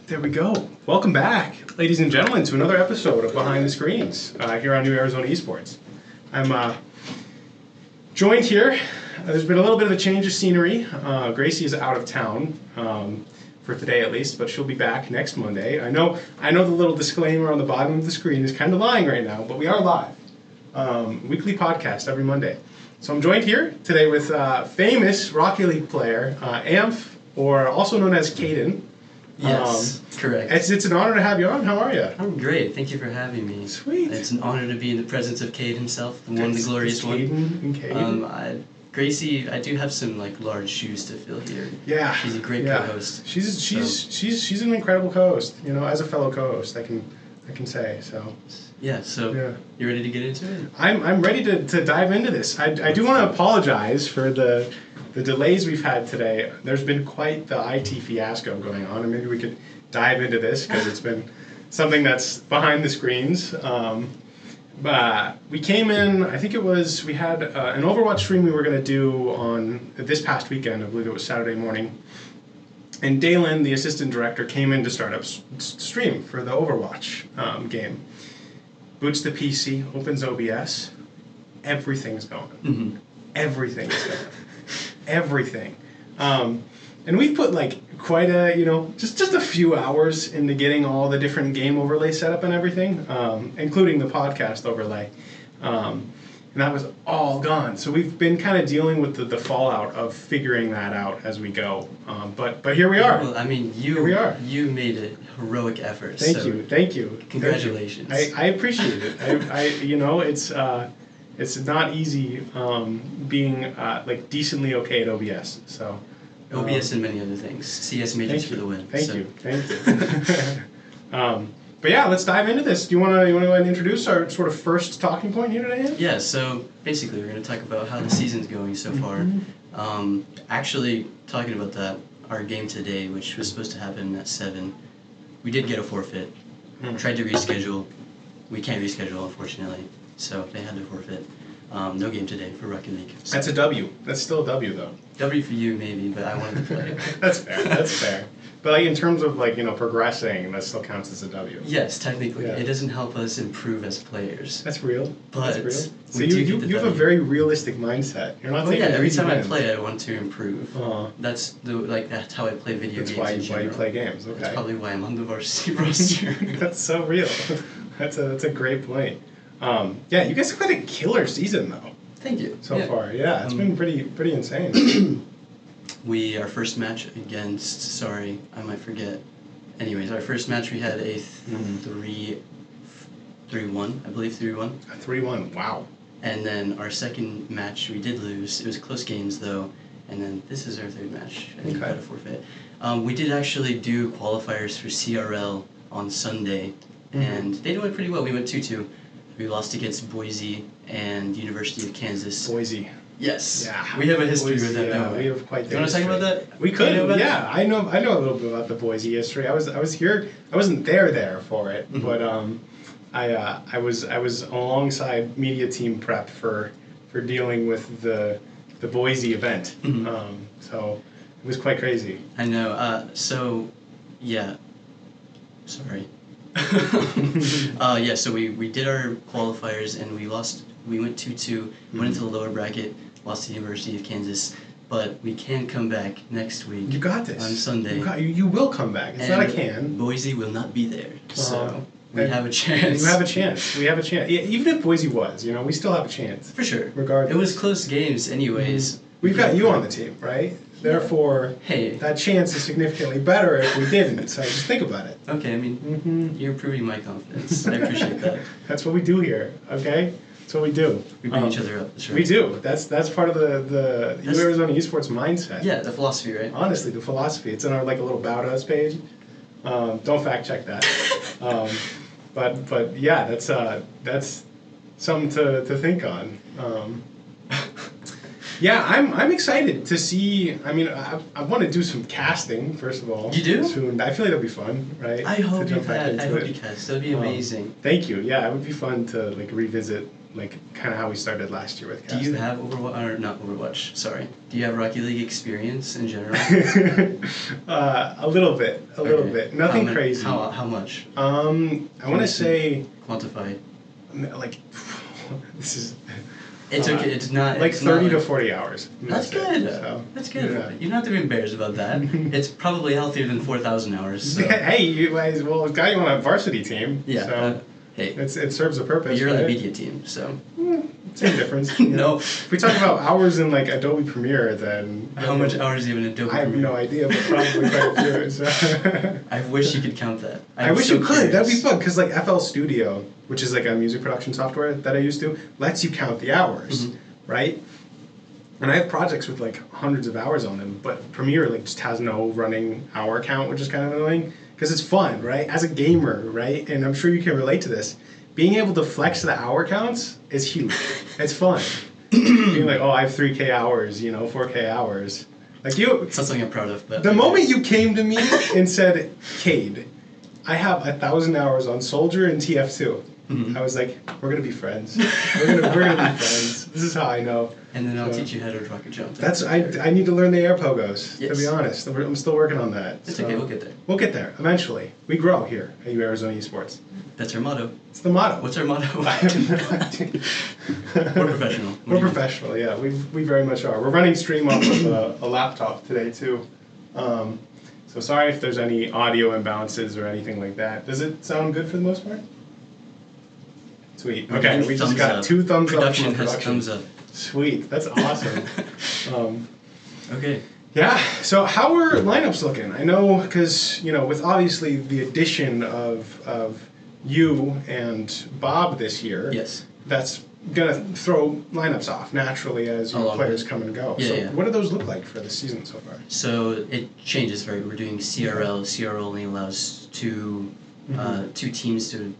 There we go. Welcome back, ladies and gentlemen, to another episode of Behind the Screens here on New Arizona Esports. I'm joined here. There's been a little bit of a change of scenery. Gracie is out of town for today at least, but she'll be back next Monday. I know the little disclaimer on the bottom of the screen is kind of lying right now, but we are live. Weekly podcast every Monday. So I'm joined here today with famous Rocket League player, Amph, or also known as Kade. Yes, correct. It's an honor to have you on. How are you? I'm great. Thank you for having me. Sweet. It's an honor to be in the presence of Kade himself, the glorious one. And Kade. Gracie, I do have some large shoes to fill here. Yeah. She's a great co-host. She's an incredible co-host. You know, as a fellow co-host, I can say so. Yeah. So you ready to get into it? I'm ready to dive into this. I do want to apologize for the delays we've had today. There's been quite the IT fiasco going on, and maybe we could dive into this because it's been something that's behind the screens. But we came in, I think we had an Overwatch stream we were going to do on this past weekend. I believe it was Saturday morning. And Dalen, the assistant director, came in to start up stream for the Overwatch game. Boots the PC, opens OBS, everything's going. Mm-hmm. Everything is going. Everything. And we've put quite a, just a few hours into getting all the different game overlay set up and everything, including the podcast overlay. And that was all gone. So we've been kind of dealing with the fallout of figuring that out as we go. But here we are. Well, I mean, here we are. You made a heroic effort. Thank you. Congratulations. I appreciate it. It's not easy being decently okay at OBS. So OBS and many other things. CS majors for the win. Thank you. But yeah, let's dive into this. Do you want to go ahead and introduce our sort of first talking point here today? Yeah. So basically, we're going to talk about how the season's going so far. Actually, talking about that, our game today, which was supposed to happen at 7, we did get a forfeit. Tried to reschedule. We can't reschedule, unfortunately. So they had to forfeit. No game today for Rocket League. So that's a W. That's still a W, though. W for you, maybe, but I wanted to play. That's fair. But in terms of progressing, that still counts as a W. Yes, technically, it doesn't help us improve as players. That's real. But that's real. So you have a very realistic mindset. You're not taking every time I play, I want to improve. That's how I play video games. That's why you play games. Okay. That's probably why I'm on the Varsity roster. That's so real. That's a great point. You guys have had a killer season though. Thank you. So far, it's been pretty insane. Our first match against, I might forget. Anyways, our first match we had a 3-1, I believe 3-1. 3-1, wow. And then our second match we did lose. It was close games though. And then this is our third match. I think we had a forfeit. We did actually do qualifiers for CRL on Sunday, and they went pretty well. We went 2-2. We lost against Boise and University of Kansas. Boise. Yes. Yeah. We have a history with that, don't we? We have quite the Do you want to talk about that? We could. I know a little bit about the Boise history. I was here. I wasn't there for it, but I was alongside media team prep for dealing with the Boise event. So it was quite crazy. I know. Sorry. So we did our qualifiers and we lost. We went 2-2, went into the lower bracket, lost to the University of Kansas, but we can come back next week. You got this. On Sunday. You will come back. It's not a can. Boise will not be there, so we have a chance. You have a chance. We have a chance. Even if Boise was, we still have a chance. For sure. Regardless. It was close games anyways. We've got you on the team, right? Therefore, that chance is significantly better if we didn't. So just think about it. Okay, I mean, you're improving my confidence. I appreciate that. That's what we do here, okay? That's what we do. We bring each other up. That's right. We do. That's part of the Arizona Esports mindset. Yeah, the philosophy, right? Honestly, the philosophy. It's in our a little About Us page. Don't fact check that. But yeah, that's something to think on. Yeah, I'm excited to see. I mean, I want to do some casting first of all. You do? Soon. I feel like it'll be fun, right? I hope you can. That'd be amazing. Thank you. Yeah, it would be fun to revisit like kind of how we started last year with Do casting. you have Overwatch, or not Overwatch, sorry. Do you have Rocket League experience in general? A little bit. Nothing crazy. How much? I want to say Quantify. like this is. It's okay. It's not like it's 30 not to 40 hours. That's good. So, That's good. yeah. You don't have to be embarrassed about that. It's probably healthier than 4,000 hours. So. Hey, you guys, well, got you on a varsity team. Yeah. So Hey. it serves a purpose. But you're on the right? media team, so. Same difference. No. If we talk about hours in like Adobe Premiere, then How much hours do you have in Adobe I have Premiere? no idea, but probably quite a few. So. I wish you could count that. I wish you could. That'd be fun because like FL Studio, which is like a music production software that I used to, lets you count the hours, right? And I have projects with like hundreds of hours on them, but Premiere like just has no running hour count, which is kind of annoying because it's fun, right? As a gamer, right? And I'm sure you can relate to this. Being able to flex the hour counts is huge. It's fun. Being like, oh, I have 3K hours, 4K hours. Like you. It's not something I'm proud of, but. The moment you came to me and said, Kade, I have 1,000 hours on Soldier and TF2. I was like, we're gonna be friends. We're gonna be friends. This is how I know. And then I'll teach you how to rocket jump. I need to learn the air pogos. Yes. To be honest, I'm still working on that. It's okay. We'll get there. We'll get there eventually. We grow here at Arizona Esports. That's our motto. It's the motto. What's our motto? We're We're professional. We're professional. Yeah, we very much are. We're running stream off of a laptop today too. So sorry if there's any audio imbalances or anything like that. Does it sound good for the most part? Sweet. Okay, we just got 2 thumbs up. Production has thumbs up. Sweet. That's awesome. Okay. Yeah. So how are lineups looking? I know because with obviously the addition of you and Bob this year. Yes. That's gonna throw lineups off naturally as players come and go. Yeah, so yeah. what do those look like for the season so far? So it changes, right? We're doing CRL. CRL only allows two teams to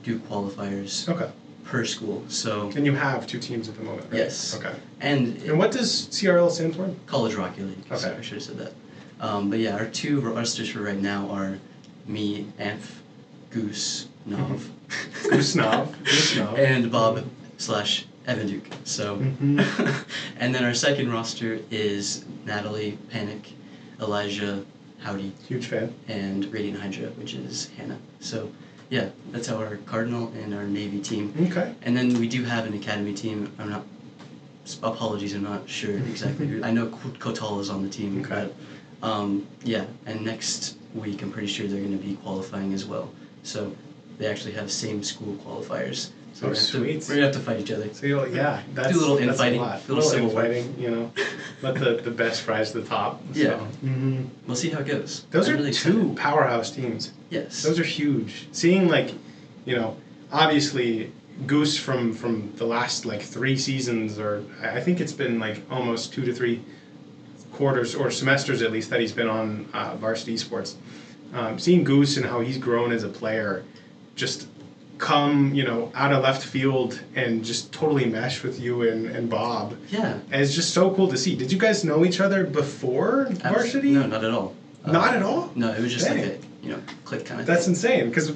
do qualifiers per school. So And you have 2 teams at the moment, right? Yes. Okay. And what does CRL stand for? College Rocket League. Okay. So I should have said that. But yeah, our 2 rosters for right now are me, Amph, Goose, Nov, Goose Nov. and Bob / Evan Duke. So, and then our second roster is Natalie, Panic, Elijah, Howdy, Huge fan. and Radiant Hydra, which is Hannah. So, yeah, that's our Cardinal and our Navy team. Okay. And then we do have an Academy team. Apologies, I'm not sure exactly who. I know Kotal is on the team. Okay. But, yeah, and next week I'm pretty sure they're going to be qualifying as well. So they actually have same school qualifiers. So we're gonna have to fight each other. So that's do a little that's infighting, lot. little civil war. infighting, let the best rise to the top. Yeah. So. We'll see how it goes. Those I'm are really 2 excited. powerhouse teams. Yes. Those are huge. Seeing obviously Goose from the last 3 seasons, or I think it's been almost 2 to 3 quarters or semesters at least that he's been on Varsity Esports. Seeing Goose and how he's grown as a player, just come out of left field and just totally mesh with you and Bob. Yeah. And it's just so cool to see. Did you guys know each other before Varsity? No, not at all. Not at all? No, it was just Dang. like a click kind of That's thing. insane because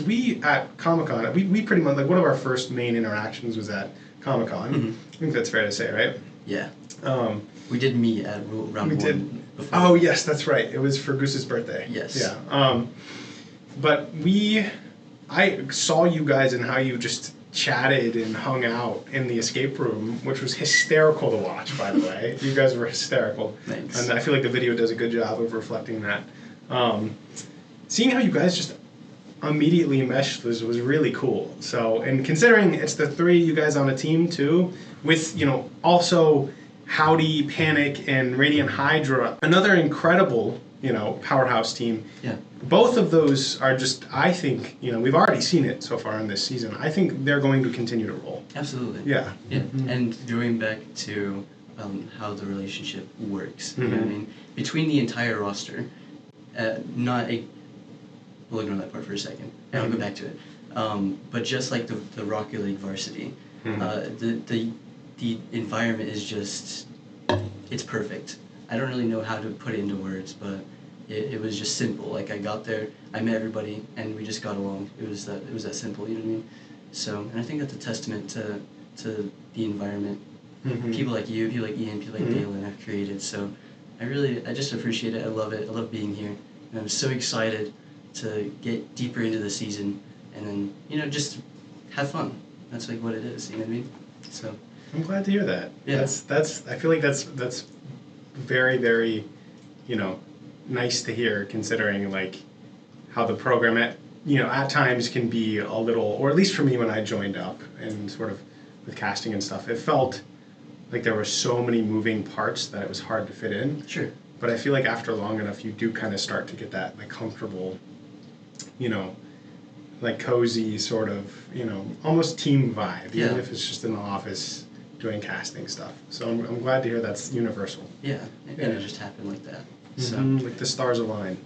we at Comic-Con we pretty much one of our first main interactions was at Comic-Con. I think that's fair to say, right? Yeah. Um, We did meet at round 1 before. Oh yes, that's right. It was for Goose's birthday. Yes. Yeah. But I saw you guys and how you just chatted and hung out in the escape room, which was hysterical to watch, by the way. You guys were hysterical. Thanks. And I feel like the video does a good job of reflecting that. Seeing how you guys just immediately meshed was really cool. So, and considering it's the 3 you guys on a team too, with, also Howdy, Panic, and Radiant Hydra, another incredible, powerhouse team. Yeah. Both of those are just, I think, we've already seen it so far in this season. I think they're going to continue to roll. Absolutely. Yeah. Yeah. And going back to how the relationship works, you know what I mean? Between the entire roster, we'll ignore that part for a second, and I'll go back to it. But just like the Rocket League Varsity, the environment is just, it's perfect. I don't really know how to put it into words, but it was just simple. Like I got there, I met everybody, and we just got along. It was that simple, you know what I mean? So, and I think that's a testament to the environment. People like you, people like Ian, people like Dalen have created. So I just appreciate it. I love it. I love being here. And I'm so excited to get deeper into the season and then, just have fun. That's like what it is, you know what I mean? So I'm glad to hear that. Yeah. That's I feel like that's very, very, nice to hear, considering like how the program at times can be a little, or at least for me when I joined up and sort of with casting and stuff, it felt like there were so many moving parts that it was hard to fit in. Sure. But I feel like after long enough, you do kind of start to get that like comfortable, like cozy sort of, almost team vibe, even if it's just in the office doing casting stuff. So I'm glad to hear that's universal. Yeah, and it just happened like that. So like the stars align.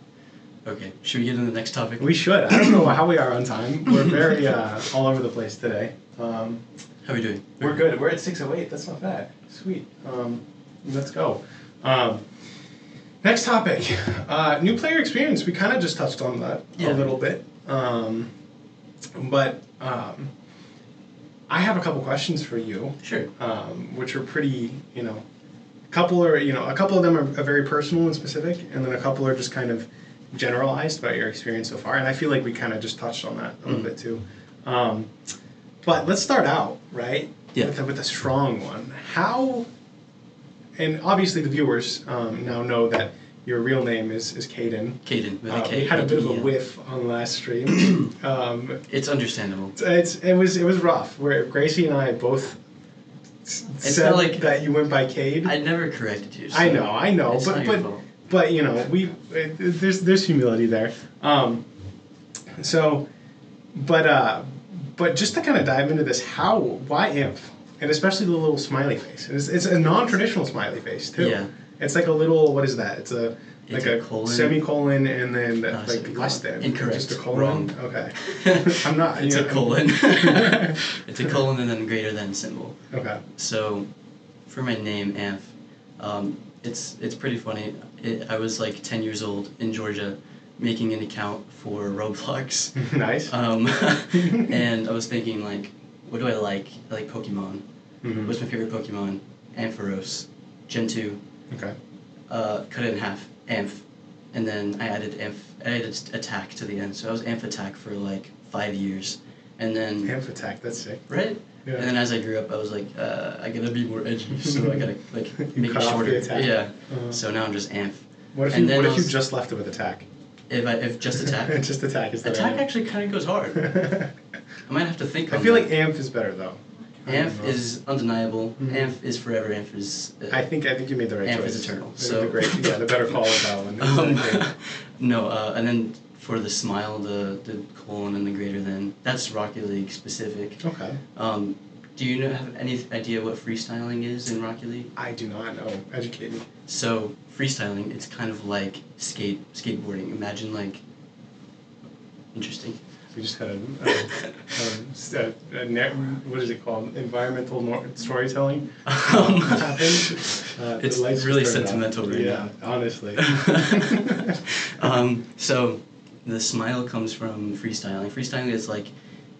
Okay, should we get into the next topic? We should. I don't know how we are on time. We're very all over the place today. How are we doing? We're good. We're at 6:08. That's not bad. Sweet. Let's go. Next topic. New player experience. We kind of just touched on that a little bit. But I have a couple questions for you. Sure. Which are pretty, a couple of them are very personal and specific, and then a couple are just kind of generalized about your experience so far. And I feel like we kind of just touched on that a little bit too. But let's start out, right? Yeah. With a strong one. How, and obviously the viewers now know that your real name is Kade. Kade, with a K. We had a bit of a whiff on the last stream. It's understandable. It was rough. Where Gracie and I both said like that you went by Kade. I never corrected you. So I know, it's not your fault. but there's humility there. But just to kind of dive into this, why Amph? And especially the little smiley face. It's a non-traditional smiley face too. Yeah. It's like a little, what is that? It's a colon. semicolon and then less than. Incorrect. Just a colon? Wrong. Okay. I'm not. It's a colon. It's a colon and then greater than symbol. Okay. So, for my name, Amph, it's pretty funny. I was like 10 years old in Georgia, making an account for Roblox. Nice. And I was thinking like, what do I like? I like Pokemon. What's my favorite Pokemon? Ampharos, Gen 2. Okay. Cut it in half, Amph, and then I added attack to the end. So I was Amph attack for like 5 years, and then Amph attack. That's sick. right. Yeah. And then as I grew up, I was like, I gotta be more edgy, so I gotta like make it shorter. Yeah. So now I'm just Amph. What if you just left it with attack? If just attack. Just attack is the attack actually kind of goes hard. I might have to think. I feel like Amph is better though. Amph is undeniable. Amph is forever. Amph is. I think you made the right choice. Amph is eternal. So the better call with that one. No, and then for the smile, the colon and the greater than, that's Rocket League specific. Okay. Do you have any idea what freestyling is in Rocket League? I do not know. Educate me. So freestyling, it's kind of like skateboarding. Imagine like. Interesting. We just had what is it called? Environmental storytelling happened. It's really sentimental right now. Yeah, honestly. So the smile comes from freestyling. Freestyling is like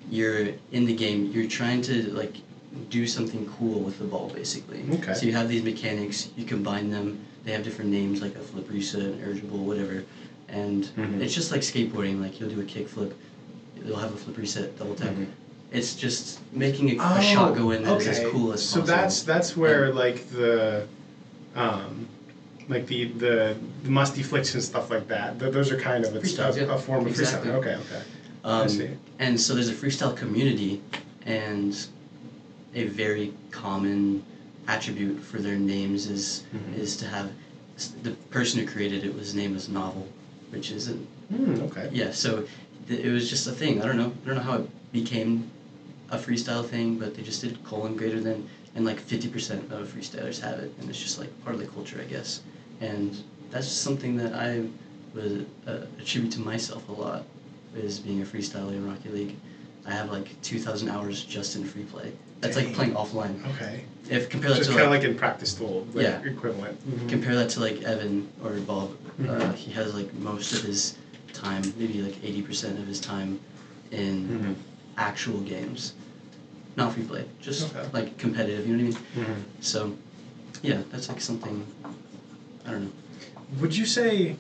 you're in the game, you're trying to like do something cool with the ball basically. Okay. So you have these mechanics, you combine them, they have different names like a flip reset, an irritable, whatever. And it's just like skateboarding, like you'll do a kick flip, you'll have a flip reset, double tap. It's just making a shot go in that is as cool as possible. So that's where like the musty flicks and stuff like that. Those are kind of a form of freestyle. Okay. I see. And so there's a freestyle community, and a very common attribute for their names is to have the person who created it his name was Novel, which isn't. Okay. Yeah. So it was just a thing. I don't know how it became a freestyle thing, but they just did colon greater than, and like 50% of freestylers have it, and it's just like part of the culture, I guess. And that's just something that I would attribute to myself a lot, is being a freestyler in Rocket League. I have like 2,000 hours just in free play. That's like playing offline. Okay. If compare that just to kind of like in practice tool, equivalent. Compare that to like Evan or Bob. He has like most of his time, maybe like 80% of his time in actual games, not free play, just Okay. like competitive. You know what I mean? Mm-hmm. So, yeah, that's like something. I don't know. Would you say,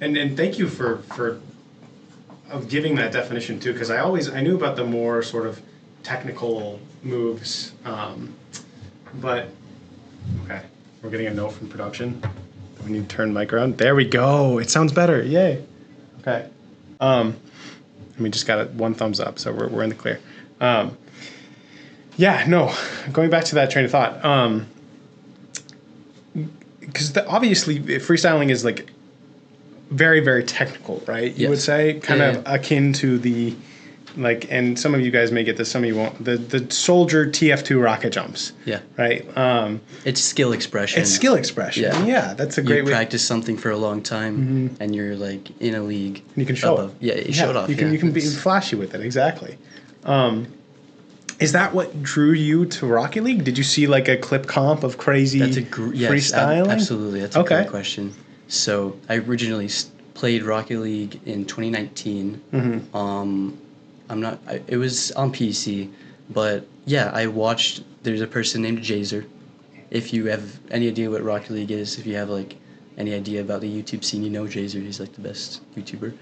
and thank you for of giving that definition too, because I knew about the more sort of technical moves, but okay, we're getting a note from production. We need to turn mic around. There we go. It sounds better. Yay. Okay. We just got one thumbs up, so we're in the clear. Yeah. No. Going back to that train of thought. Because obviously freestyling is like very, very technical, right? You would say kind of akin to the like, and some of you guys may get this, some of you won't. The Soldier TF2 rocket jumps. Yeah. Right. It's skill expression. It's skill expression. Yeah, that's a great way. You practice something for a long time, and you're like in a league. And you can show it. Yeah, you show it off. You can be flashy with it. Exactly. Is that what drew you to Rocket League? Did you see like a clip comp of crazy freestyling? Absolutely. That's a great question. So I originally played Rocket League in 2019. It was on PC, but yeah, I watched. There's a person named Jazer. If you have any idea what Rocket League is, if you have like any idea about the YouTube scene, you know Jazer. He's like the best YouTuber.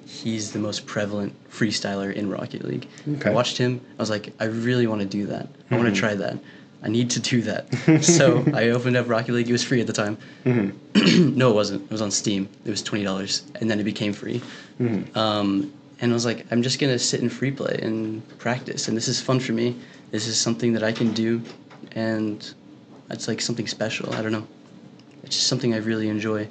He's the most prevalent freestyler in Rocket League. Okay. I watched him. I was like, I really want to do that. I want to try that. I need to do that. So I opened up Rocket League. It was free at the time. No, it wasn't. It was on Steam. It was $20, and then it became free. And I was like, I'm just gonna sit and free play and practice, and this is fun for me. This is something that I can do, and it's like something special. I don't know. It's just something I really enjoy.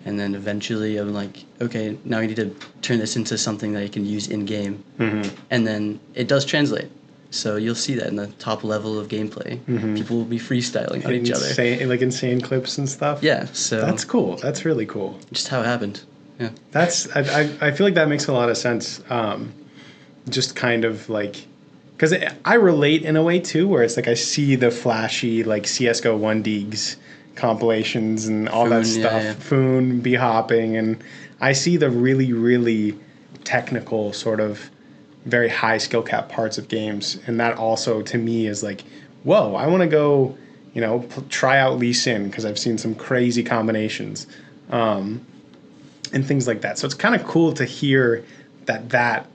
And then eventually I'm like, okay, now I need to turn this into something that I can use in game. And then it does translate. So you'll see that in the top level of gameplay. People will be freestyling on each other. Like insane clips and stuff? Yeah. So that's cool. That's really cool. Just how it happened. Yeah. I feel like that makes a lot of sense. Just kind of like, because I relate in a way too, where it's like I see the flashy like CS:GO 1Digs compilations and all that stuff, Foon, be hopping, and I see the really, really technical sort of very high skill cap parts of games, and that also to me is like, whoa, I want to go, try out Lee Sin because I've seen some crazy combinations, and things like that. So it's kind of cool to hear that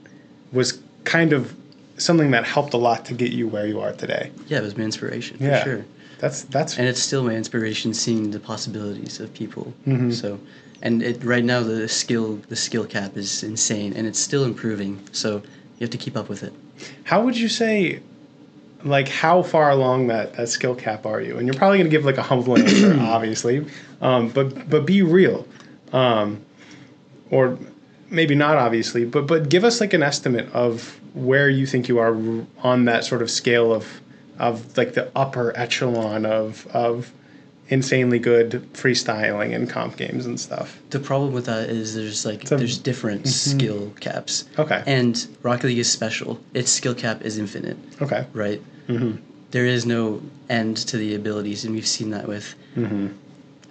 was kind of something that helped a lot to get you where you are today. Yeah, it was my inspiration for sure. That's and it's still my inspiration, seeing the possibilities of people. So, and right now the skill cap is insane, and it's still improving. So you have to keep up with it. How would you say, like, how far along that skill cap are you? And you're probably gonna give like a humble answer, obviously, but be real, or maybe not obviously, but give us like an estimate of where you think you are on that sort of scale of like the upper echelon of insanely good freestyling and comp games and stuff. The problem with that is there's different skill caps. Okay. And Rocket League is special. Its skill cap is infinite. Okay. Right? There is no end to the abilities, and we've seen that with...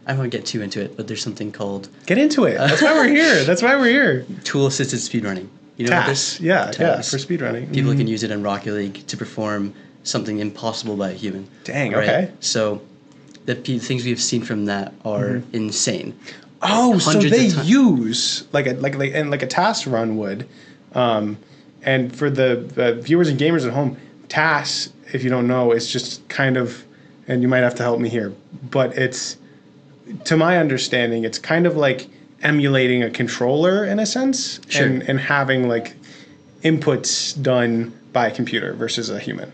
I won't get too into it, but there's something called... Get into it. That's why we're here. Tool-assisted speedrunning. You know TAS. what this? Yeah, TAS. for speedrunning. People can use it in Rocket League to perform something impossible by a human. Dang, right? Okay. So the things we've seen from that are insane. Oh, so they use like a TAS run would, and for the viewers and gamers at home, TAS, if you don't know, is just kind of, and you might have to help me here, but it's, to my understanding, it's kind of like emulating a controller in a sense, and having like inputs done by a computer versus a human.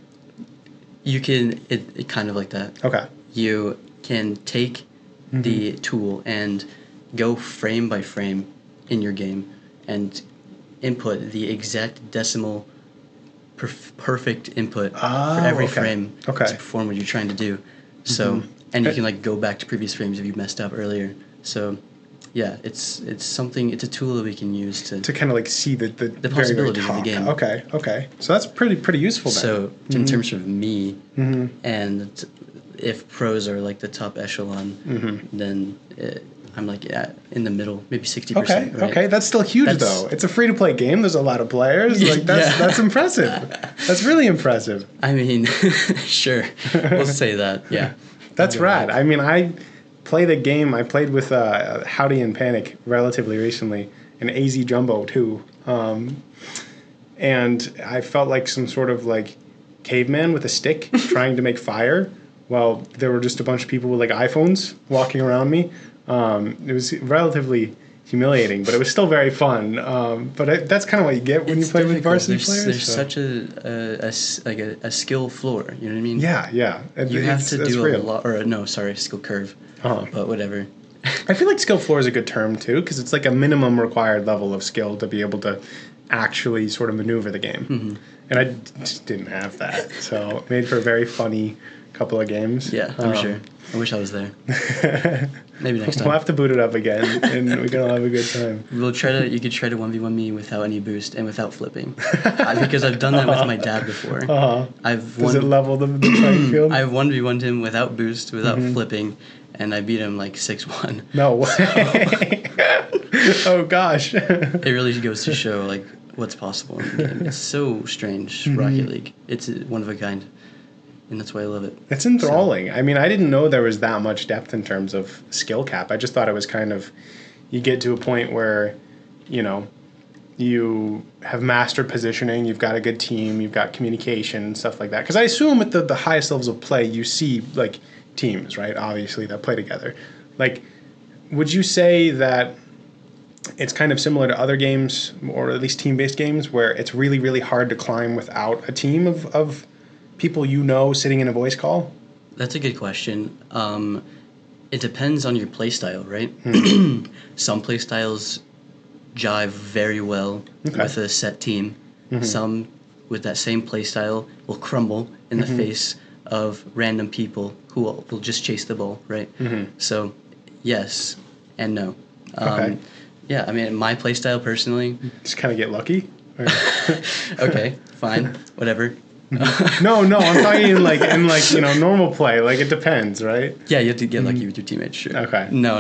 You can it kind of like that. Okay. You can take the tool and go frame by frame in your game and input the exact decimal perfect input for every frame to perform what you're trying to do. So and you can like go back to previous frames if you messed up earlier. So yeah, it's a tool that we can use to kind of like see the possibilities very of the game. Okay. So that's pretty useful then. So in terms of me, and if pros are like the top echelon, then I'm like in the middle, maybe 60%. Okay, right? okay, that's still huge though. It's a free to play game. There's a lot of players. Like that's impressive. That's really impressive. I mean, sure, we'll say that. Yeah, that's rad. I mean, I play the game. I played with Howdy and Panic relatively recently, and AZ Jumbo too. And I felt like some sort of like caveman with a stick trying to make fire while there were just a bunch of people with like iPhones walking around me. It was relatively humiliating, but it was still very fun. But that's kind of what you get when you play with varsity players. There's such a skill floor. You know what I mean? Yeah. You have to do a lot. Or no, sorry, skill curve. But whatever. I feel like skill floor is a good term too, because it's like a minimum required level of skill to be able to actually sort of maneuver the game. Mm-hmm. And I just didn't have that, so it made for a very funny couple of games. Yeah, I'm sure. I wish I was there. Maybe next time. We'll have to boot it up again, and we can all have a good time. You could try to 1v1 me without any boost and without flipping, because I've done that with my dad before. Does it level the playing field? I've 1v1'd him without boost, without flipping, and I beat him like 6-1. No way. Oh gosh. It really goes to show like what's possible in the game. It's so strange, Rocket League. It's one of a kind. And that's why I love it. It's enthralling. I mean, I didn't know there was that much depth in terms of skill cap. I just thought it was kind of, you get to a point where, you know, you have mastered positioning, you've got a good team, you've got communication, stuff like that. Because I assume at the highest levels of play, you see, like, teams, right, obviously, that play together. Like, would you say that it's kind of similar to other games, or at least team-based games, where it's really, really hard to climb without a team of people you know sitting in a voice call? That's a good question. It depends on your playstyle, right? Some playstyles jive very well with a set team. Some with that same playstyle will crumble in the face of random people who will just chase the ball, right? So, yes and no. Yeah, I mean, my playstyle personally... Just kind of get lucky? Okay, fine, whatever. No, I'm talking in like you know, normal play. Like, it depends, right? Yeah, you have to get lucky with your teammates, sure. Okay. No.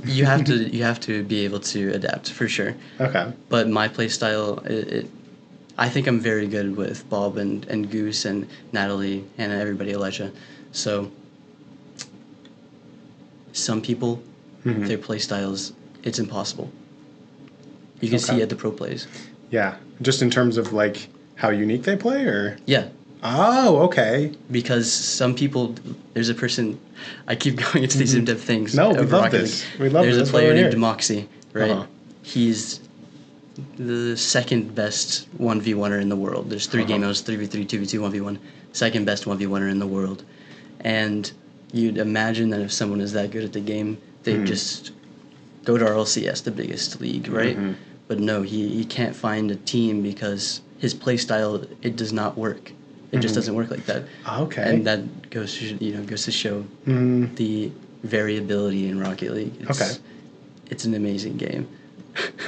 You have to be able to adapt for sure. Okay. But my play style, I think I'm very good with Bob and Goose and Natalie and everybody, Elijah. So some people, their play styles, it's impossible. You can see at the pro plays. Yeah, just in terms of like how unique they play, or? Yeah. Oh, okay. Because some people, there's a person, I keep going into these in-depth things. No, we love this. There's a player named Demoxy, right? He's the second best 1v1er in the world. There's 3 game modes, 3v3, 2v2, 1v1. Second best 1v1er in the world. And you'd imagine that if someone is that good at the game, they'd just go to RLCS, the biggest league, right? But no, he can't find a team because his play style, it does not work. It just doesn't work like that. Okay. And that goes to show the variability in Rocket League. It's an amazing game.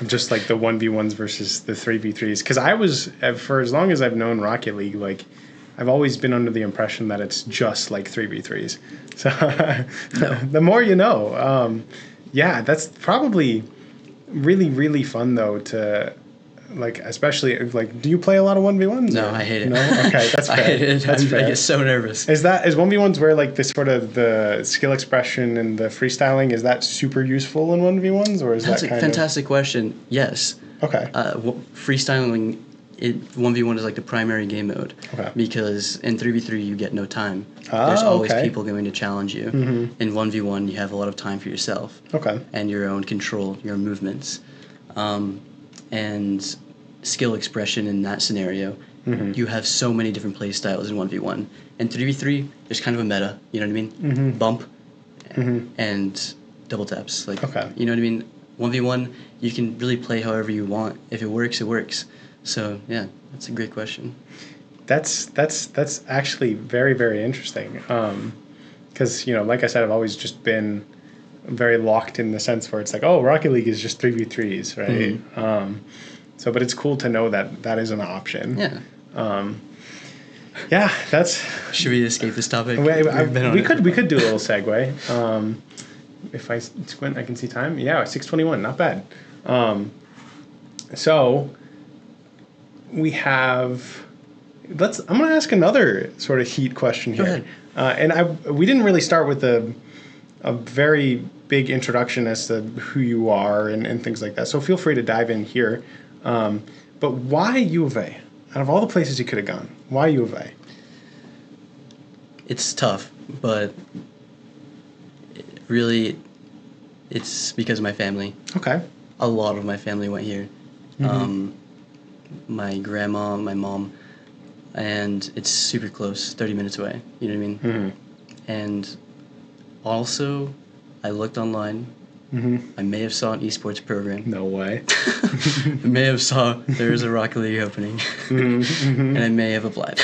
Just like the 1v1s versus the 3v3s. Because I was, for as long as I've known Rocket League, like, I've always been under the impression that it's just like 3v3s. So the more you know. Yeah, that's probably really, really fun, though, to, like, especially, like, do you play a lot of 1v1s? No, I hate it. No? Okay, that's fair. I hate it. That's fair. I get so nervous. Is 1v1s where, like, the sort of the skill expression and the freestyling, is that super useful in 1v1s, or is That's that a fantastic question. Yes. Okay. Freestyling, 1v1 is like the primary game mode. Okay. Because in 3v3 you get no time. There's always people going to challenge you. In 1v1 you have a lot of time for yourself. Okay. And your own control, your movements. And skill expression in that scenario. You have so many different play styles in 1v1. In 3v3, there's kind of a meta, you know what I mean? Bump and double taps. Like, you know what I mean? 1v1, you can really play however you want. If it works, it works. So, yeah, that's a great question. That's actually very, very interesting. Because, you know, like I said, I've always just been very locked in the sense where it's like, oh, Rocket League is just 3v3s, right? So, but it's cool to know that that is an option. Yeah. Yeah, that's... Should we escape this topic? We could do a little segue. if I squint, I can see time. Yeah, 6:21, not bad. So we have. I'm going to ask another sort of heat question here. Go ahead. We didn't really start with a very big introduction as to who you are and things like that. So feel free to dive in here. But why U of A? Out of all the places you could have gone, why U of A? It's tough, but really, it's because of my family. Okay. A lot of my family went here. My grandma, my mom, and it's super close, 30 minutes away. You know what I mean? Mm-hmm. And also, I looked online. I may have saw an esports program. No way. I may have saw there is a Rocket League opening, and I may have applied.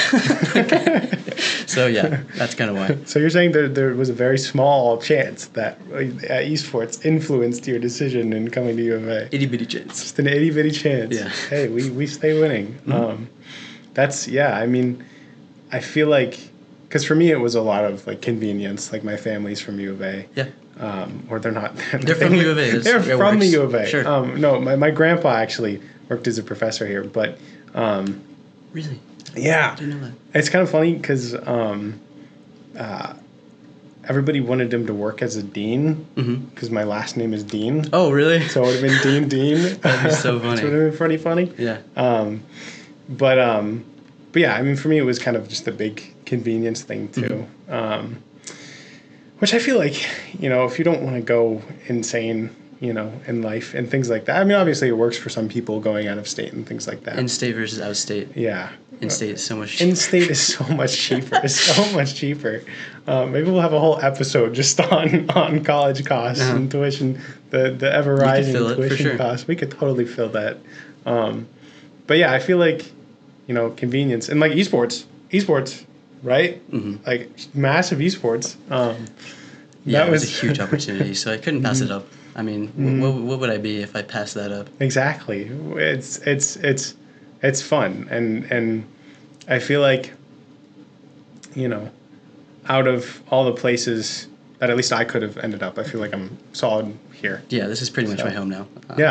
So yeah, that's kind of why. So you're saying there was a very small chance that esports influenced your decision in coming to U of A? Itty bitty chance. Just an itty bitty chance. Yeah. Hey, we stay winning. I mean, I feel like, because for me it was a lot of like convenience. Like my family's from U of A. Yeah. Or they're not. They're from U of A. They're from the U of A. Sure. No, my grandpa actually worked as a professor here, but. Really? Yeah. I didn't know that. It's kind of funny because everybody wanted him to work as a dean because my last name is Dean. Oh, really? So it would have been Dean. That'd be so funny. It would have been pretty funny. Yeah. But yeah, I mean, for me, it was kind of just a big convenience thing too. Which I feel like, if you don't want to go insane, in life and things like that. I mean, obviously it works for some people going out of state and things like that. In-state versus out-state. Yeah. In-state is so much cheaper. In-state is so much cheaper. It's so much cheaper. Maybe we'll have a whole episode just on college costs and tuition, the ever rising tuition costs. We could totally fill that. But yeah, I feel like, convenience and like esports, right? Like massive esports. Yeah, it was a huge opportunity, so I couldn't pass it up. I mean, what would I be if I passed that up? Exactly. It's fun, and I feel like, out of all the places that at least I could have ended up, I feel like I'm solid here. Yeah, this is pretty much my home now.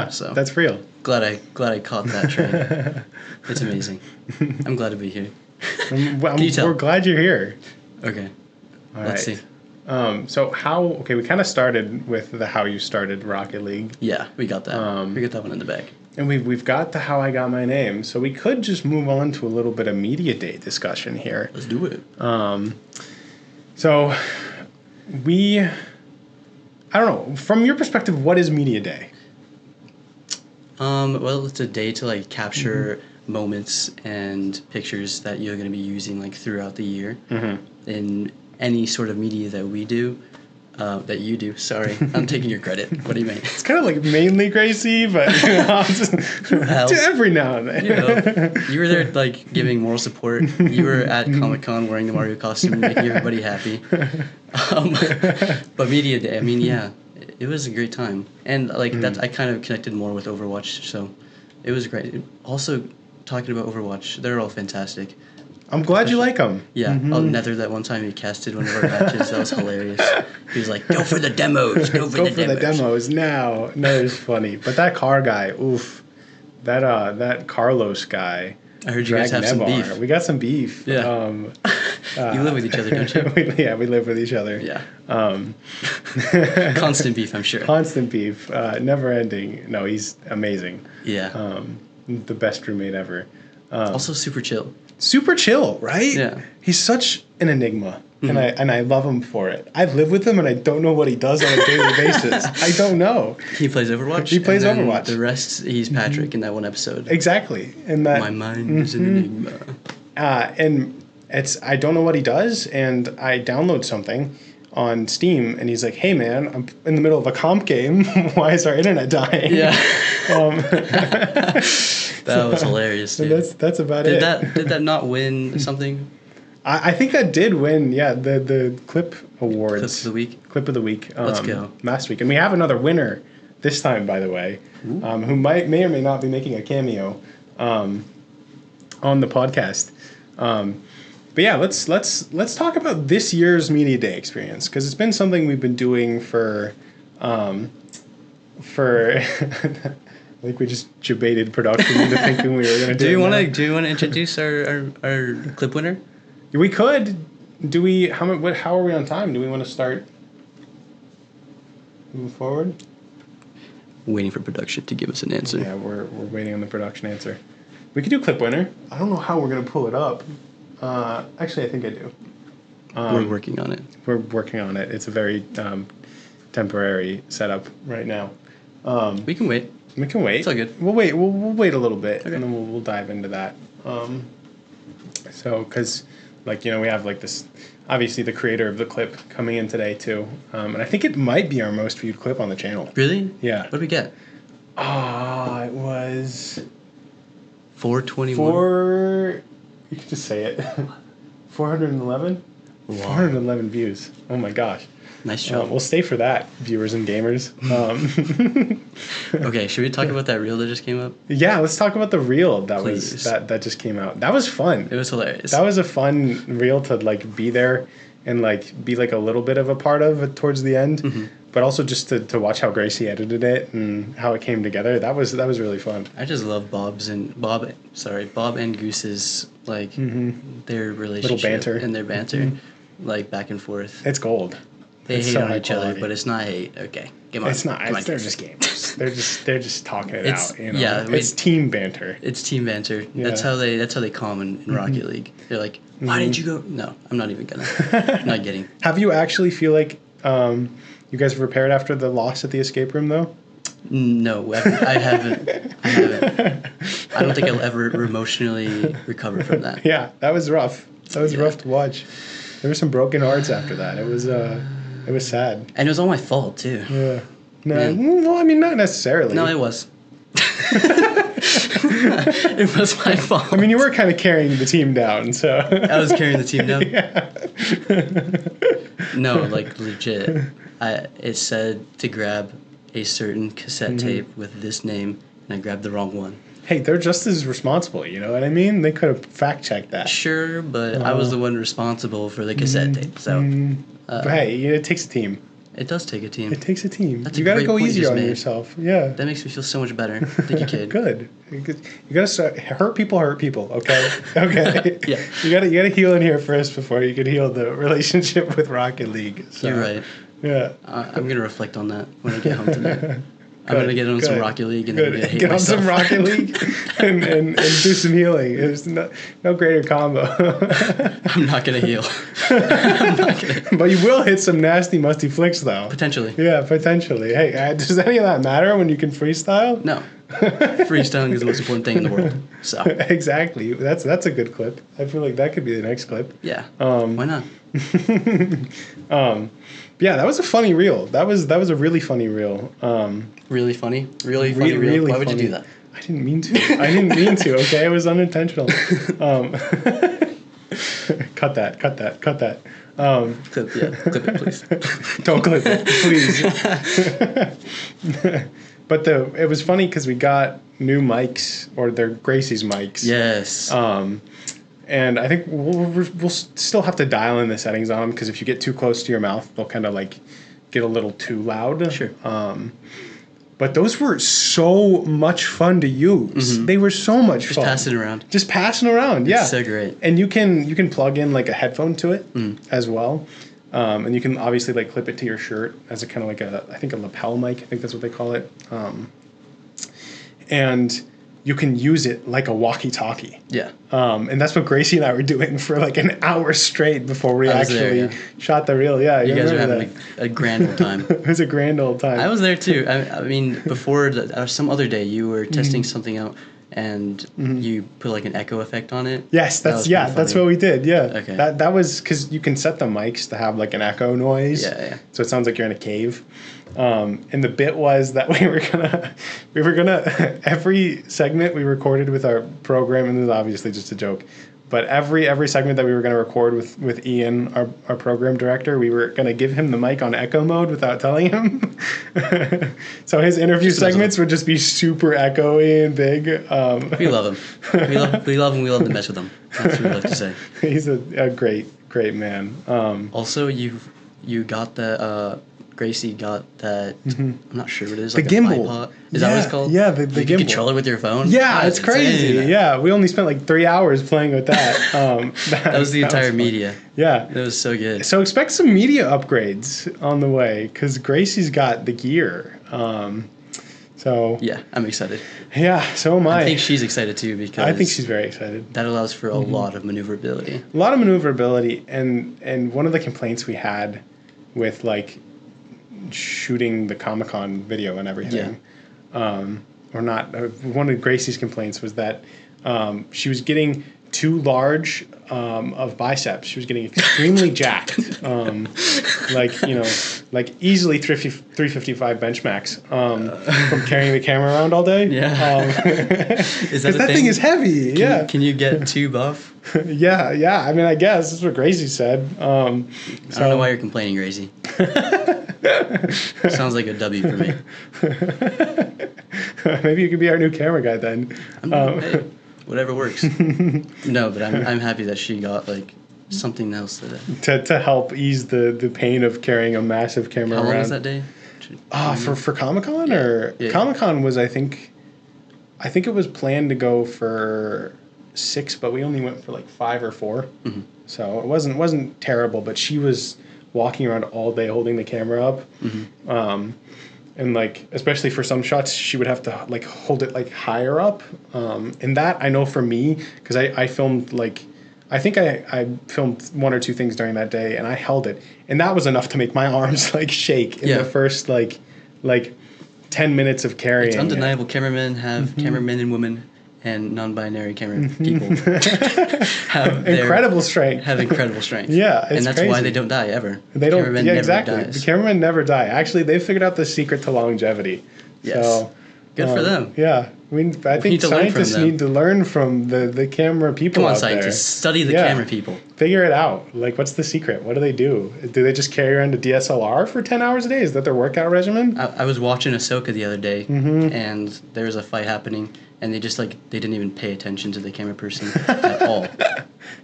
So that's real. Glad I caught that train. It's amazing. I'm glad to be here. We're glad you're here. Okay. All Let's right. see. So we kind of started with the how you started Rocket League. Yeah, we got that. We got that one in the bag. And we've got the how I got my name. So we could just move on to a little bit of media day discussion here. Let's do it. So I don't know, from your perspective, what is media day? Well, it's a day to like capture moments and pictures that you're going to be using like throughout the year in any sort of media that we do. That you do. Sorry, I'm taking your credit. What do you mean? It's kind of like mainly Gracie, but every now and then. You were there like giving moral support. You were at Comic-Con wearing the Mario costume, making everybody happy. But media day, I mean, yeah, it was a great time, and like I kind of connected more with Overwatch, so it was great. Also, talking about Overwatch, they're all fantastic. I'm glad you like them. Yeah, Nether that one time he casted one of our matches. That was hilarious. He was like, "Go for the demos. Go for the demos now." Nether's funny, but that car guy, oof, that Carlos guy. I heard you guys have some beef. We got some beef. Yeah. You live with each other, don't you? We live with each other. Yeah. Constant beef, I'm sure. Constant beef, never ending. No, he's amazing. Yeah. The best roommate ever. Also super chill. Super chill, right? Yeah. He's such an enigma, and I love him for it. I live with him, and I don't know what he does on a daily basis. I don't know. He plays Overwatch. He plays Overwatch. The rest, he's Patrick in that one episode. Exactly. And that my mind is an enigma. And I don't know what he does, and I download something on Steam, and he's like, "Hey man, I'm in the middle of a comp game. Why is our internet dying?" Yeah. That was hilarious, dude. That's about it. Did that not win something? I think that did win, yeah, the Clip Awards. Clip of the week? Clip of the week. Let's go. Last week. And we have another winner this time, by the way, who may or may not be making a cameo on the podcast. But yeah, let's talk about this year's Media Day experience, because it's been something we've been doing for for I think we just debated production into thinking we were going to do. Do you want to introduce our clip winner? We could. Do we? How are we on time? Do we want to start moving forward? Waiting for production to give us an answer. Yeah, we're waiting on the production answer. We could do clip winner. I don't know how we're going to pull it up. Actually, I think I do. We're working on it. We're working on it. It's a very temporary setup right now. We can wait. We can wait. It's all good. We'll wait. We'll wait a little bit, Okay. and then we'll dive into that. So, because, like, we have, like, this, obviously, the creator of the clip coming in today, too. And I think it might be our most viewed clip on the channel. Really? Yeah. What did we get? It was... 421. You can just say it. 411? Wow. 411 views. Oh, my gosh. Nice job. We'll stay for that, viewers and gamers. Okay, should we talk about that reel that just came up? Yeah, let's talk about the reel Please. that just came out. That was fun. It was hilarious. That was a fun reel to like be there and like be like a little bit of a part of towards the end, but also just to watch how Gracie edited it and how it came together. That was really fun. I just love Bob and Goose's like their relationship banter. and their banter, like back and forth. It's gold. They It's hate so on high each other, quality. but it's not hate. Okay, come on. It's not. Come on, They're guys. just gamers. they're just talking it It's- out. yeah, it's team banter. It's team banter. Yeah. That's how they come in Rocket League. They're like, why did you go? No, I'm not even gonna. I'm not getting. Have you actually feel like you guys prepared after the loss at the escape room though? No, I haven't. I haven't. I don't think I'll ever emotionally recover from that. Yeah, that was rough. That was Yeah. rough to watch. There were some broken hearts after that. It was sad. And it was all my fault too. Yeah. No, Yeah. well, I mean, not necessarily. No, it was. It was my fault. I mean, you were kind of carrying the team down, so. I was carrying the team down. Yeah. No, like legit. It said to grab a certain cassette tape with this name, and I grabbed the wrong one. Hey, they're just as responsible, you know what I mean? They could have fact-checked that. Sure, but I was the one responsible for the cassette tape, so But hey, it takes a team. it does take a team. It takes a team. That's You a gotta great go point you easier just on made. yourself. Yeah. That makes me feel so much better. Thank you, kid. Good. You gotta start. Hurt people, okay? Okay. Yeah. You gotta heal in here first before you can heal the relationship with Rocket League. So, You're right. Yeah. I'm gonna reflect on that when I get home tonight. I'm gonna get on some Good. Rocket League and then I'm Good. gonna hate Get on myself. some Rocket League and do some healing. There's no greater combo. I'm not gonna heal. I'm not gonna. But you will hit some nasty, musty flicks, though. Potentially. Yeah, potentially. Hey, does any of that matter when you can freestyle? No. Freestyling is the most important thing in the world. So Exactly. That's a good clip. I feel like that could be the next clip. yeah. Why not? Yeah, that was a funny reel. That was a really funny reel. Really funny. Really funny. Reel. Why would you do that? I didn't mean to. Okay, it was unintentional. Cut that. Clip it, please. Don't clip it, please. But it was funny because we got new mics, or they're Gracie's mics. Yes. And I think we'll still have to dial in the settings on them because if you get too close to your mouth, they'll kind of like get a little too loud. Sure. But those were so much fun to use. They were so much fun. Just passing around. Yeah. It's so great. And you can plug in like a headphone to it as well. And you can obviously like clip it to your shirt as a kind of like a lapel mic. I think that's what they call it. And you can use it like a walkie-talkie. Yeah. And that's what Gracie and I were doing for like an hour straight before we actually shot the reel. Yeah, You guys were remember having a grand old time. It was a grand old time. I was there too. I mean, before some other day, you were testing something out, and you put like an echo effect on it. Yes, That was that's what we did. Yeah. Okay. That was because you can set the mics to have like an echo noise. Yeah. So it sounds like you're in a cave. And the bit was that we were gonna every segment we recorded with our program, and this is obviously just a joke, but every segment that we were gonna record with Ian, our program director, we were gonna give him the mic on echo mode without telling him. So his interview segments would just be super echoey and big. We love him. We love him. We love to mess with him. That's what we like to say. He's a great man. Also, you got the Gracie got that. I'm not sure what it is. The like gimbal. A bipod. Is that what it's called? Yeah, the you gimbal. can control it with your phone. Yeah, That's it's crazy. insane. Yeah, we only spent like 3 hours playing with that. That was the entire fun. media. Yeah. It was so good. So expect some media upgrades on the way because Gracie's got the gear. So yeah, I'm excited. Yeah, so am I. I think she's excited too because I think she's very excited. That allows for a lot of maneuverability. A lot of maneuverability, and one of the complaints we had with like shooting the Comic-Con video and everything, or not. One of Gracie's complaints was that she was getting too large of biceps. She was getting extremely jacked, like easily 355 bench max from carrying the camera around all day. Yeah, because that thing is heavy. Can you get too buff? yeah. I mean, I guess that's what Gracie said. I don't know why you're complaining, Gracie. Sounds like a W for me. Maybe you could be our new camera guy then. Hey, whatever works. No, but I'm happy that she got like something else to help ease the pain of carrying a massive camera around. How long was that day? For Comic-Con or Comic-Con was I think it was planned to go for 6, but we only went for like 5 or 4. Mm-hmm. So it wasn't terrible, but she was walking around all day holding the camera up. Mm-hmm. And like, especially for some shots, she would have to like hold it like higher up. And that I know for me, because I filmed like, I think I filmed 1 or 2 things during that day, and I held it, and that was enough to make my arms like shake in the first like 10 minutes of carrying. It's undeniable. Cameramen have cameramen and women. And non-binary camera people have incredible strength. Yeah, and that's crazy. why they don't die ever. They don't. Cameraman yeah, never exactly. dies. The cameramen never die. Actually, they figured out the secret to longevity. Yes. So, good for them. Yeah, I think scientists need to learn from the camera people. Come on, out scientists, there. study the camera people. Figure it out. Like, what's the secret? What do they do? Do they just carry around a DSLR for 10 hours a day? Is that their workout regimen? I was watching Ahsoka the other day, and there was a fight happening. And they just they didn't even pay attention to the camera person at all.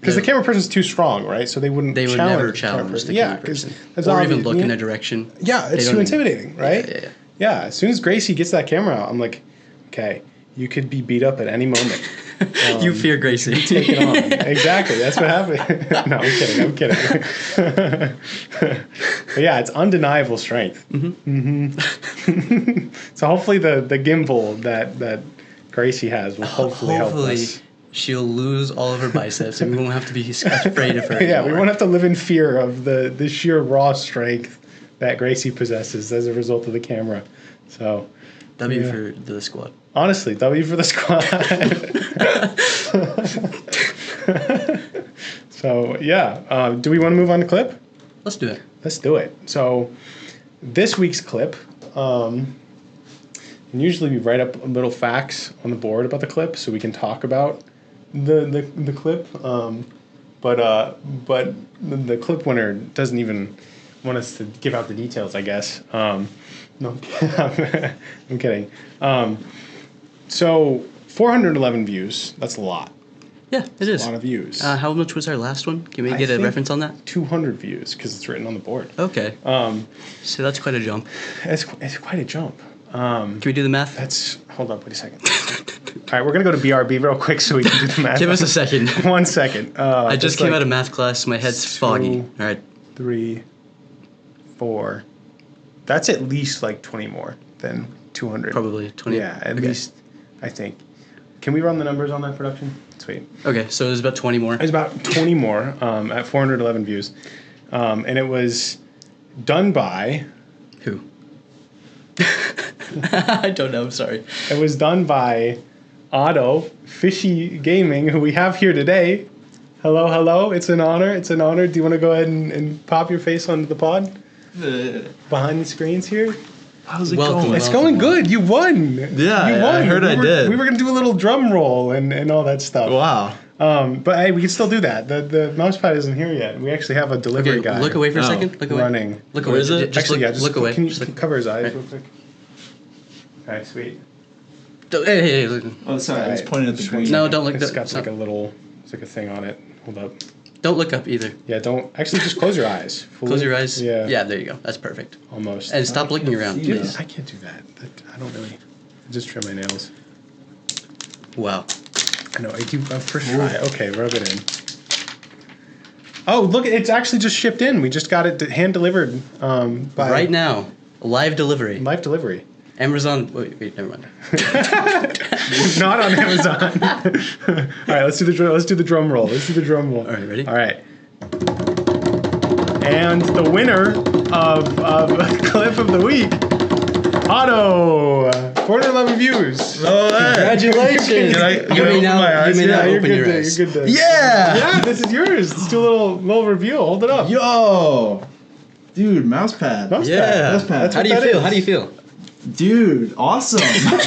Because the camera person's too strong, right? So they would never challenge the camera person. Or even look in their direction. Yeah, it's too intimidating, right? Yeah. As soon as Gracie gets that camera out, I'm like, okay, you could be beat up at any moment. You fear Gracie. Take it on. Exactly. That's what happened. No, I'm kidding. But yeah, it's undeniable strength. So hopefully the gimbal that Gracie has will hopefully help us. She'll lose all of her biceps and we won't have to be afraid of her anymore. We won't have to live in fear of the sheer raw strength that Gracie possesses as a result of the camera. So W for the squad. Honestly, W for the squad. So do we want to move on to clip? Let's do it. Let's do it. So this week's clip, and usually we write up little facts on the board about the clip so we can talk about the clip. But the clip winner doesn't even want us to give out the details, I guess. No, I'm kidding. So 411 views. That's a lot. Yeah, it is. A lot of views. How much was our last one? Can we get a reference on that? 200 views because it's written on the board. Okay. So that's quite a jump. It's quite a jump. Can we do the math? Hold up, wait a second. All right, we're going to go to BRB real quick so we can do the math. Give us a second. 1 second. I just came out of math class. My head's foggy. All right. 3, 4. That's at least like 20 more than 200. Probably 20. Yeah, at least, I think. Can we run the numbers on that production? Sweet. Okay, so it was about 20 more. It was about 20 more at 411 views. And it was done by... Who? I don't know, I'm sorry. It was done by Otto Fishy Gaming, who we have here today. Hello. It's an honor. Do you want to go ahead and pop your face onto the pod? Behind the screens here? How's it going? It's going good. You won. Yeah, you won. I heard I did. We were going to do a little drum roll and all that stuff. Wow. But hey, we can still do that. The mouse pad isn't here yet. We actually have a delivery guy. Look away for a second. Look away. Running. Look away. Where is it? Just look away. Can you cover his eyes real quick? All right, sweet. Hey. Oh, sorry. I was pointing at the screen. No, don't look. It's got like a little... It's like a thing on it. Hold up. Don't look up either. Yeah, don't. Actually, just close your eyes. Fully. Close your eyes. Yeah. Yeah, there you go. That's perfect. Almost. And stop looking around, Dude, please. I can't do that. I don't really. I just trim my nails. Wow. I know. I do. First try. Okay, rub it in. Oh, look! It's actually just shipped in. We just got it hand delivered. By Right now, live delivery. live delivery. Amazon. Wait, never mind. Not on Amazon. All right, let's do the drum roll. All right, ready? All right. And the winner of clip of the week, Otto, 411 views. Oh, hey. Congratulations. Can You may now open your You're eyes. good to. Yeah. Yeah, this is yours. Let's do a little reveal. Hold it up. Yo. Dude, mouse pad. Mouse Yeah. pad. Mouse pad. That's How what do you that feel? is. How do you feel? Dude, awesome. Let's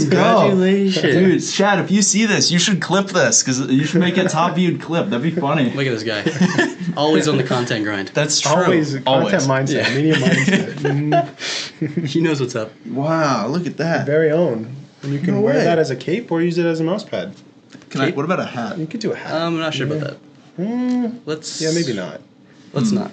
go. Congratulations. Dude, Chad, if you see this, you should clip this because you should make a top viewed clip. That'd be funny. Look at this guy. Always on the content grind. That's true. Always content mindset, Yeah. media mindset. He knows what's up. Wow, look at that. Very own. And you can No wear way. that as a cape or use it as a mouse pad. What about a hat? You could do a hat. I'm not sure about that. Let's. Yeah, maybe not. Let's not.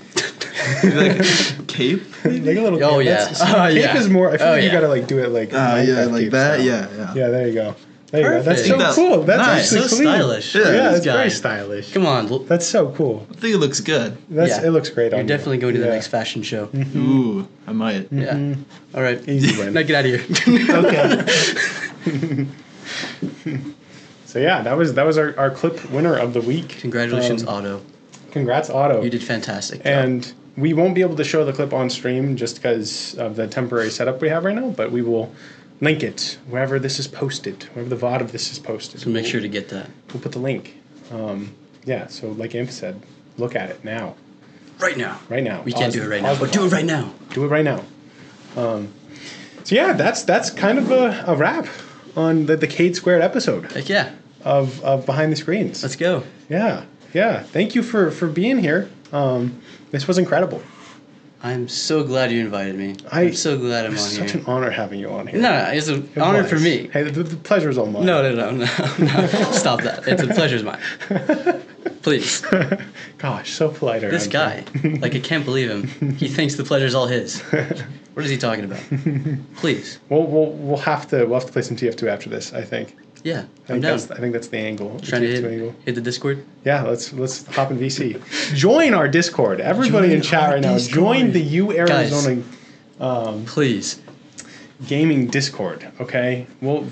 Like a cape? Like a little. Oh, cape. yeah. That's- Oh, cape yeah. is more. I feel Oh, like you yeah. gotta like do it like. Yeah, Minecraft like cape that. style. Yeah. Yeah, there you go. There you go. That's Perfect. so That's cool. That's nice. actually So clean. stylish. Yeah, Yeah, This it's guy. very stylish. Come on. That's so cool. I think it looks good. That's Yeah. It looks great on You're you. definitely going to the Yeah. next fashion show. Ooh, I might. Yeah. All right. Easy win. Now get out of here. Okay. So yeah, that was our clip winner of the week. Congratulations, Otto. Congrats, Otto. You did fantastic. job. And we won't be able to show the clip on stream just because of the temporary setup we have right now, but we will link it wherever this is posted, wherever the VOD of this is posted. So make sure to get that. We'll put the link. Yeah, so like Amph said, look at it now. Right now. Right now. We can't Pause- do it right pause now. the But do it VOD. right now. Do it right now. So yeah, that's kind of a wrap on the Kade Squared episode Heck yeah. of Behind the Screens. Let's go. Yeah. Thank you for being here. This was incredible. I'm so glad you invited me. I'm so glad I'm on It's here. such an honor having you on here. No, it's an It honor was. for me. Hey, the pleasure's all mine. No. Stop that. It's a pleasure's mine. Please. Gosh, so polite around This guy, like I can't believe him. He thinks the pleasure's all his. What is he talking about? Please. We'll have to play some TF2 after this. I think. Yeah, I I'm think down. that's the angle. The Trying to TF2 angle. hit the Discord. Yeah, let's hop in VC. Join our Discord. Everybody in chat right now. Join the U Arizona Please. Gaming Discord. Okay, we'll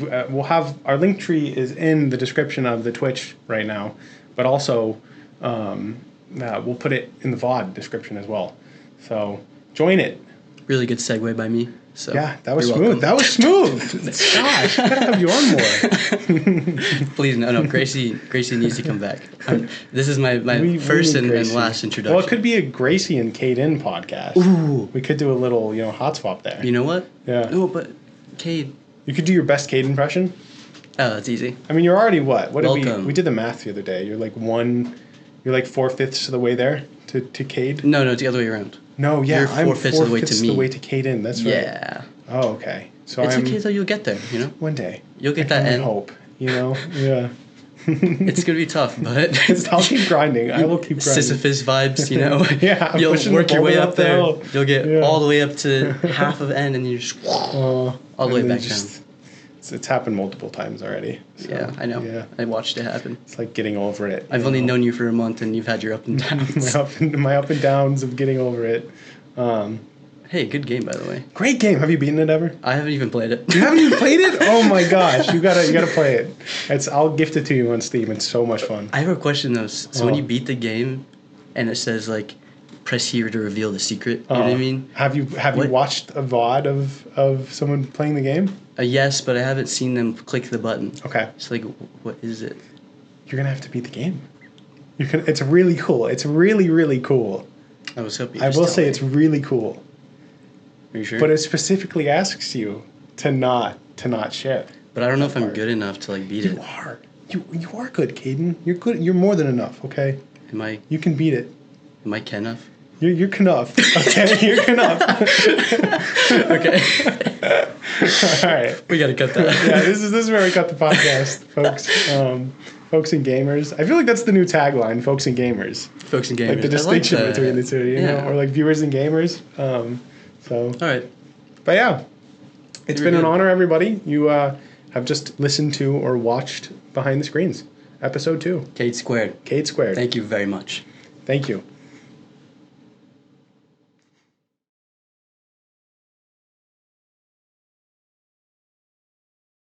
have our link tree is in the description of the Twitch right now, but also we'll put it in the VOD description as well. So join it. Really good segue by me. So Yeah, that was you're smooth. welcome. That was smooth. Gosh, I gotta have you on more. Please, no. Gracie needs to come back. This is my We first need and Gracie. last introduction. Well, it could be a Gracie and Kade in podcast. Ooh. We could do a little, hot swap there. You know what? Yeah. No, but Cade. You could do your best Kade impression. Oh, that's easy. I mean, you're already what? What did Welcome. we did the math the other day. You're like 4/5 of the way there to Kade. No, it's the other way around. No, yeah, You're I'm 4/5 of the way to 4/5 me. the way to Kade in. That's right. Yeah. Oh, okay. So It's I'm okay though. You'll get there. You know. one day. You'll get I that can end. hope. Yeah. It's gonna be tough, but I'll keep grinding. I will keep grinding. Sisyphus vibes, you know. Yeah, I'm You'll pushing the work your way boulder up there. the hill. You'll get Yeah. all the way up to half of end, and you just all the way And then back down. It's happened multiple times already. So, Yeah, I know. Yeah, I watched it happen. it's like getting over it. I've only known you for a month, and you've had your up and downs. my up and downs of getting over it. Hey, good game, by the way. Great game. Have you beaten it ever? I haven't even played it. You haven't even played it? Oh my gosh, you gotta play it. I'll gift it to you on Steam. It's so much fun. I have a question though. So when Oh. you beat the game, and it says like, press here to reveal the secret. You know what I mean? Have you What? watched a VOD of someone playing the game? Yes, but I haven't seen them click the button. Okay, It's like, what is it? you're gonna have to beat the game. It's really cool. It's really really cool. I was hoping. I will say it's really cool. Are you sure? But it specifically asks you to not share. But I don't know if I'm good enough to like beat it. You are. You are good, Caden. You're good. You're more than enough. Okay. Am I You can beat it. enough? You're enough. Okay. You're enough. Okay. All right. We gotta cut that. Yeah. This is where we cut the podcast, folks. folks and gamers. I feel like that's the new tagline, folks and gamers. Folks and gamers. Like the distinction between the two, you know, or like viewers and gamers. So. All right. But yeah, it's You were been an good. honor, everybody. You have just listened to or watched Behind the Screens, episode 2. Kade squared. Kade Squared. Thank you very much. Thank you.